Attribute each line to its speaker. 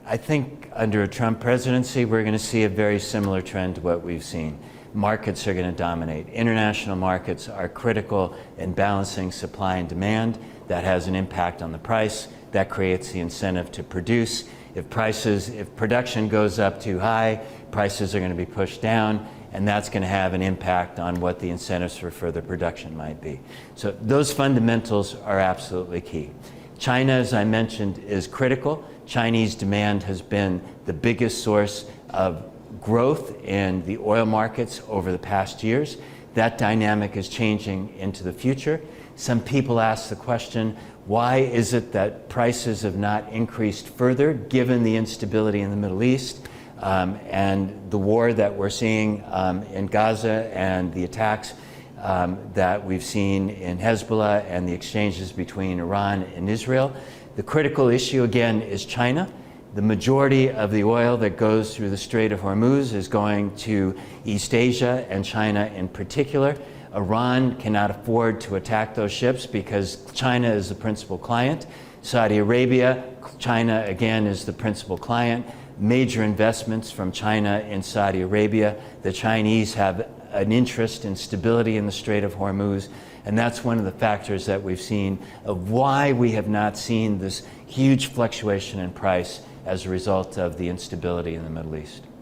Speaker 1: I think under a Trump presidency, we're going to see a very similar trend to what we've seen. Markets are going to dominate. International markets are critical in balancing supply and demand. That has an impact on the price. That creates the incentive to produce. If production goes up too high, prices are going to be pushed down, and that's going to have an impact on what the incentives for further production might be. So those fundamentals are absolutely key. China, as I mentioned, is critical. Chinese demand has been the biggest source of growth in the oil markets over the past years. That dynamic is changing into the future. Some people ask the question, why is it that prices have not increased further given the instability in the Middle East and the war that we're seeing in Gaza and the attacks that we've seen in Hezbollah and the exchanges between Iran and Israel? The critical issue, again, is China. The majority of the oil that goes through the Strait of Hormuz is going to East Asia and China in particular. Iran cannot afford to attack those ships because China is the principal client. Saudi Arabia, China again is the principal client. Major investments from China in Saudi Arabia. The Chinese have an interest in stability in the Strait of Hormuz, and that's one of the factors that we've seen of why we have not seen this huge fluctuation in price as a result of the instability in the Middle East.